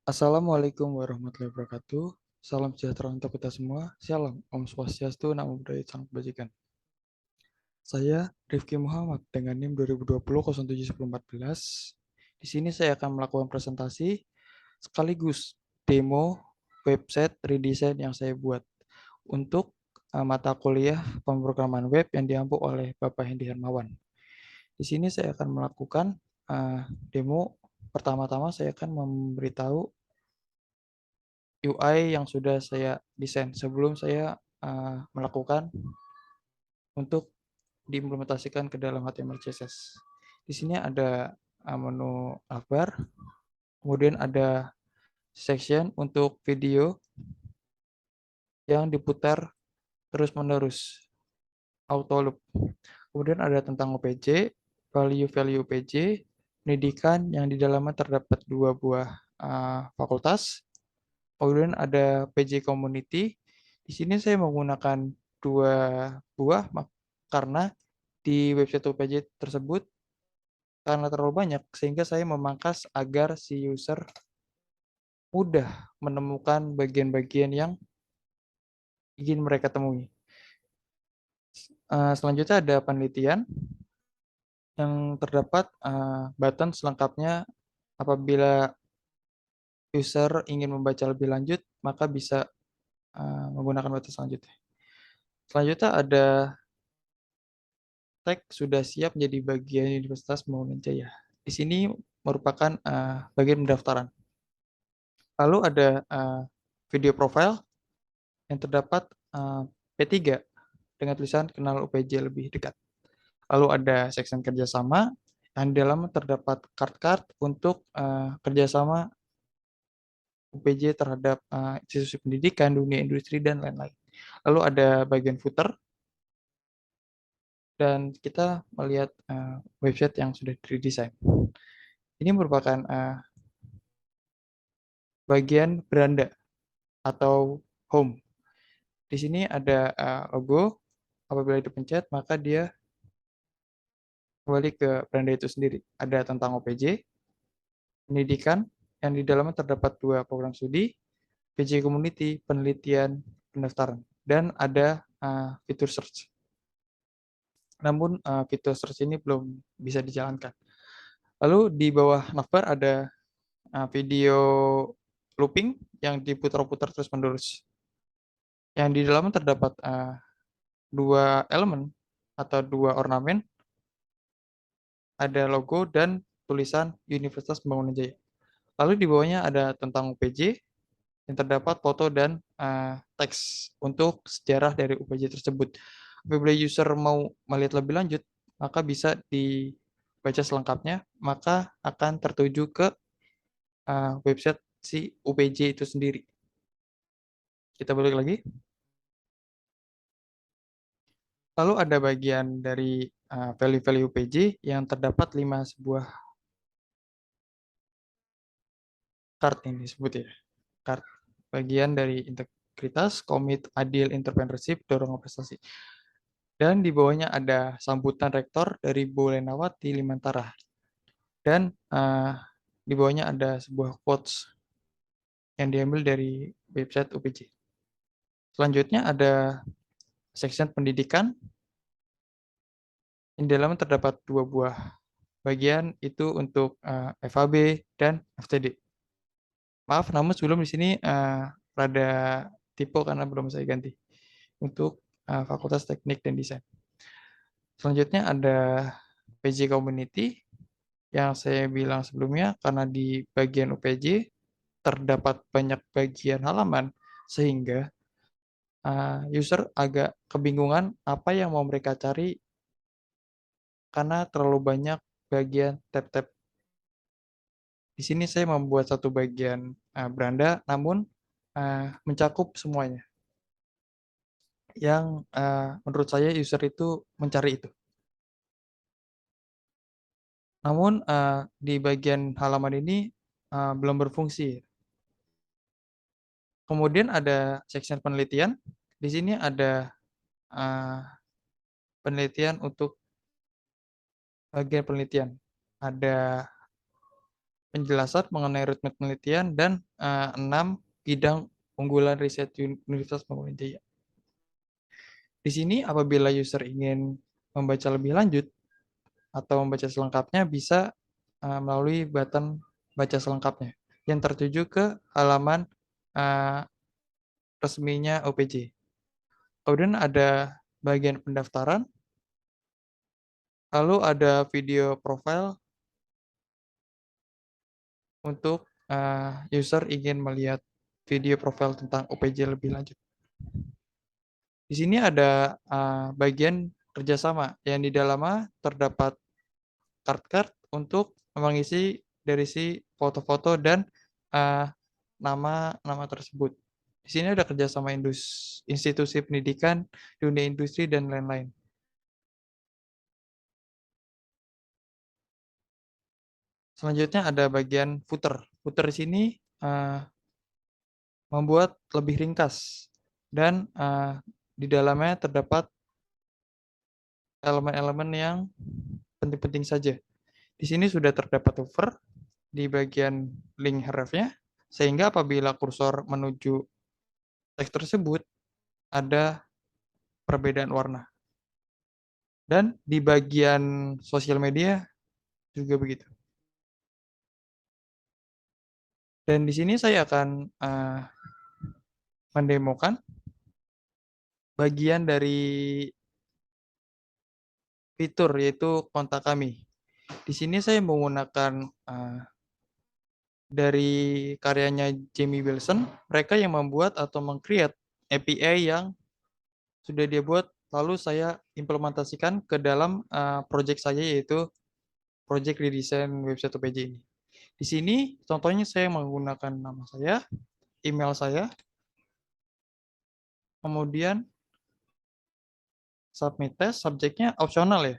Assalamualaikum warahmatullahi wabarakatuh. Salam sejahtera untuk kita semua. Shalom, Om Swastiastu, Namo Buddhaya, Salam Kebajikan. Saya Rifki Muhammad dengan NIM 2020-07-1014. Di sini saya akan melakukan presentasi sekaligus demo website redesign yang saya buat untuk mata kuliah pemrograman web yang diampu oleh Bapak Hendi Hermawan. Di sini saya akan melakukan demo. Pertama-tama saya akan memberitahu UI yang sudah saya desain sebelum saya melakukan untuk diimplementasikan ke dalam HTML CSS. Di sini ada menu navbar, kemudian ada section untuk video yang diputar terus-menerus, auto loop. Kemudian ada tentang OPJ, value-value OPJ, pendidikan yang di dalamnya terdapat dua buah fakultas. Kemudian ada PJ Community. Di sini saya menggunakan dua buah karena di website UPJ tersebut karena terlalu banyak sehingga saya memangkas agar si user mudah menemukan bagian-bagian yang ingin mereka temui. Selanjutnya ada penelitian yang terdapat button selengkapnya apabila user ingin membaca lebih lanjut maka bisa menggunakan button selanjutnya. Selanjutnya ada tag sudah siap menjadi bagian Universitas Pembangunan Jaya. Di sini merupakan bagian pendaftaran. Lalu ada video profile yang terdapat P3 dengan tulisan kenal UPJ lebih dekat. Lalu ada section kerjasama yang di dalam terdapat card-card untuk kerjasama UPJ terhadap institusi pendidikan, dunia industri, dan lain-lain. Lalu ada bagian footer, dan kita melihat website yang sudah didesain. Ini merupakan bagian beranda atau home. Di sini ada logo. Apabila dipencet, maka dia kembali ke beranda itu sendiri. Ada tentang OPJ, pendidikan, yang di dalamnya terdapat dua program studi, PJ Community, penelitian, pendaftaran, dan ada fitur search. Namun fitur search ini belum bisa dijalankan. Lalu di bawah navbar ada video looping yang diputar-putar terus-menerus. Yang di dalamnya terdapat dua elemen atau dua ornamen, ada logo dan tulisan Universitas Pembangunan Jaya. Lalu di bawahnya ada tentang UPJ yang terdapat foto dan teks untuk sejarah dari UPJ tersebut. Apabila user mau melihat lebih lanjut, maka bisa dibaca selengkapnya, maka akan tertuju ke website si UPJ itu sendiri. Kita balik lagi. Lalu ada bagian dari value-value UPJ yang terdapat 5 sebuah card ini disebut ya. Card bagian dari integritas, komit, adil, entrepreneurship, dorong prestasi. Dan di bawahnya ada sambutan rektor dari Bu Lenawati Limantara. Dan di bawahnya ada sebuah quotes yang diambil dari website UPJ. Selanjutnya ada section pendidikan. Yang di dalamnya terdapat dua buah bagian itu untuk FAB dan FTD. Maaf, namun sebelum di sini rada typo karena belum saya ganti untuk Fakultas Teknik dan Desain. Selanjutnya ada PJ Community yang saya bilang sebelumnya karena di bagian UPJ terdapat banyak bagian halaman sehingga user agak kebingungan apa yang mau mereka cari karena terlalu banyak bagian tab-tab. Di sini saya membuat satu bagian beranda namun mencakup semuanya yang menurut saya user itu mencari itu. Namun di bagian halaman ini belum berfungsi. Kemudian ada section penelitian. Di sini ada penelitian untuk bagian penelitian. Ada penjelasan mengenai roadmap penelitian, dan 6 bidang unggulan riset Universitas Muhammadiyah. Di sini apabila user ingin membaca lebih lanjut atau membaca selengkapnya bisa melalui button baca selengkapnya yang tertuju ke halaman uh, resminya OPJ. Kemudian ada bagian pendaftaran, lalu ada video profile untuk user ingin melihat video profile tentang OPJ lebih lanjut. Di sini ada bagian kerjasama yang di dalamnya terdapat card-card untuk mengisi dari si foto-foto dan nama-nama tersebut. Di sini ada kerjasama institusi pendidikan, dunia industri, dan lain-lain. Selanjutnya ada bagian footer. Footer di sini membuat lebih ringkas dan di dalamnya terdapat elemen-elemen yang penting-penting saja. Di sini sudah terdapat hover di bagian link href-nya, sehingga apabila kursor menuju teks tersebut, ada perbedaan warna. Dan di bagian sosial media juga begitu. Dan di sini saya akan mendemokan bagian dari fitur, yaitu kontak kami. Di sini saya menggunakan dari karyanya Jamie Wilson, mereka yang membuat atau meng-create API yang sudah dia buat, lalu saya implementasikan ke dalam project saya, yaitu project redesign website OPJ ini. Di sini contohnya saya menggunakan nama saya, email saya, kemudian submit test, subjeknya opsional ya.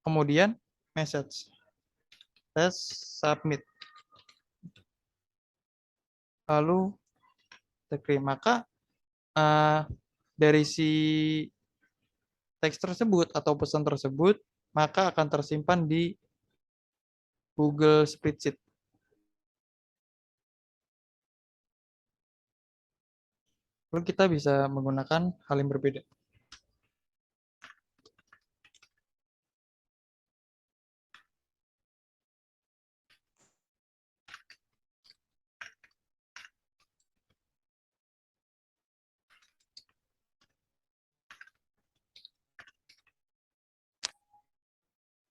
Kemudian message, test, submit. Lalu terkirim. Maka dari si teks tersebut atau pesan tersebut, maka akan tersimpan di Google Spreadsheet. Lalu kita bisa menggunakan hal yang berbeda.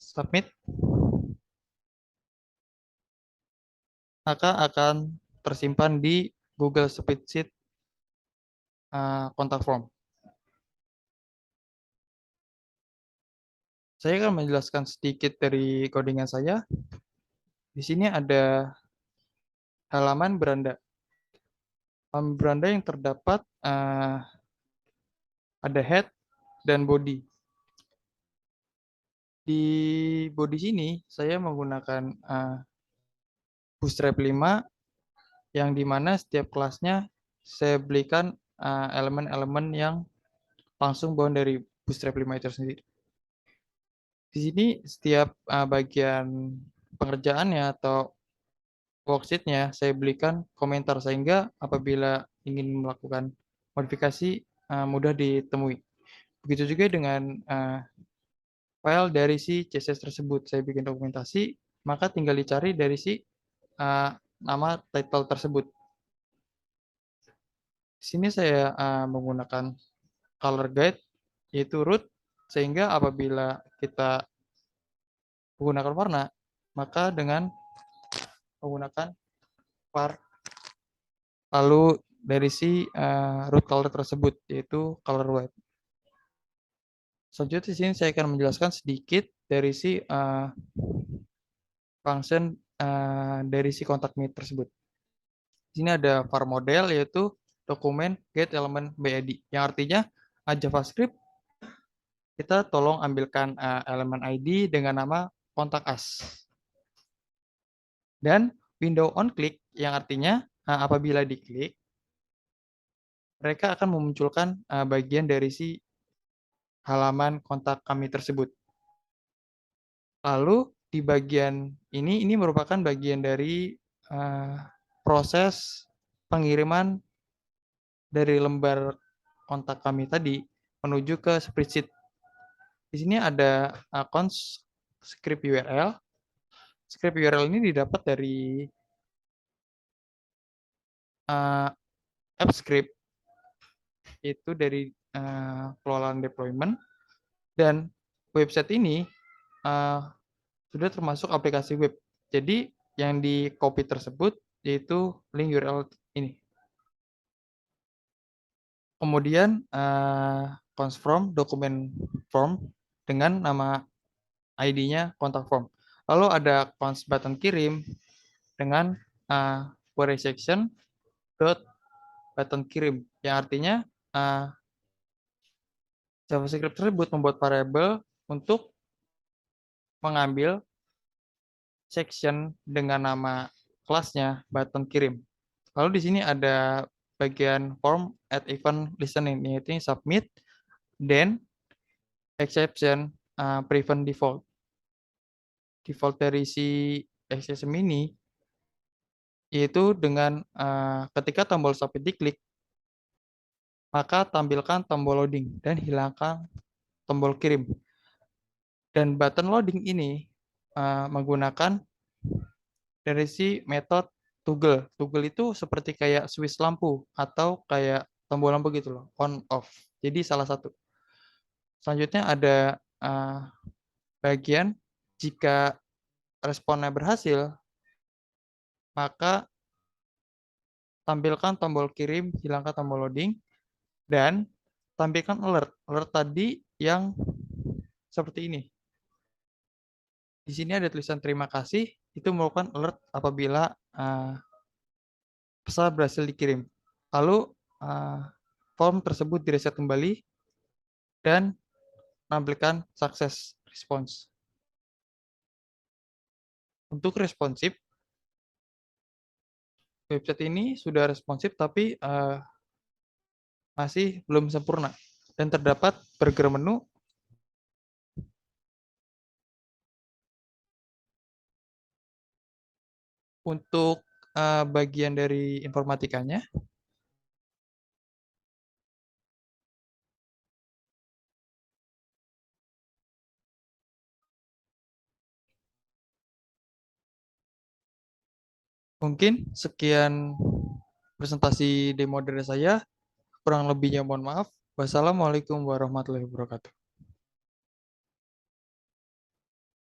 Submit, maka akan tersimpan di Google Spreadsheet kontak form. Saya akan menjelaskan sedikit dari codingan saya. Di sini ada halaman beranda. Halaman beranda yang terdapat ada head dan body. Di body sini saya menggunakan Bootstrap 5 yang dimana setiap kelasnya saya belikan elemen-elemen yang langsung bawaan dari Bootstrap 5 itu sendiri. Di sini setiap bagian pengerjaannya atau worksheet-nya saya belikan komentar sehingga apabila ingin melakukan modifikasi mudah ditemui. Begitu juga dengan file dari si CSS tersebut. Saya bikin dokumentasi, maka tinggal dicari dari si nama title tersebut. Di sini saya menggunakan color guide, yaitu root, sehingga apabila kita menggunakan warna, maka dengan menggunakan var, lalu dari si root color tersebut, yaitu color white. Selanjutnya di sini saya akan menjelaskan sedikit dari si function dari si kontak me tersebut. Di sini ada var model, yaitu dokumen get element BID, yang artinya JavaScript kita tolong ambilkan elemen ID dengan nama kontak us. Dan window on click yang artinya apabila diklik mereka akan memunculkan bagian dari si halaman kontak kami tersebut. Lalu di bagian ini merupakan bagian dari uh, proses pengiriman dari lembar kontak kami tadi menuju ke spreadsheet. Di sini ada script URL. Script URL ini didapat dari uh, app script, yaitu dari pengelolaan deployment, dan website ini uh, sudah termasuk aplikasi web. Jadi yang di copy tersebut yaitu link URL ini. Kemudian cons from dokumen form dengan nama ID-nya kontak form. Lalu ada cons button kirim dengan query section dot button kirim, yang artinya JavaScript tersebut membuat variabel untuk mengambil section dengan nama kelasnya button kirim. Lalu di sini ada bagian form at event listening, yaitu submit, then exception, prevent default. Default dari si exception ini yaitu dengan ketika tombol submit diklik, maka tampilkan tombol loading dan hilangkan tombol kirim. Dan button loading ini menggunakan dari si metode toggle. Toggle itu seperti kayak switch lampu atau kayak tombol lampu gitu loh, on off. Jadi salah satu. Selanjutnya ada bagian jika responnya berhasil, maka tampilkan tombol kirim, hilangkan tombol loading, dan tampilkan alert. Alert tadi yang seperti ini. Di sini ada tulisan terima kasih, itu merupakan alert apabila pesan berhasil dikirim. Lalu form tersebut direset kembali dan menampilkan sukses response. Untuk responsif, website ini sudah responsif tapi masih belum sempurna dan terdapat burger menu untuk bagian dari informatikanya. Mungkin sekian presentasi demo dari saya. Kurang lebihnya mohon maaf. Wassalamualaikum warahmatullahi wabarakatuh.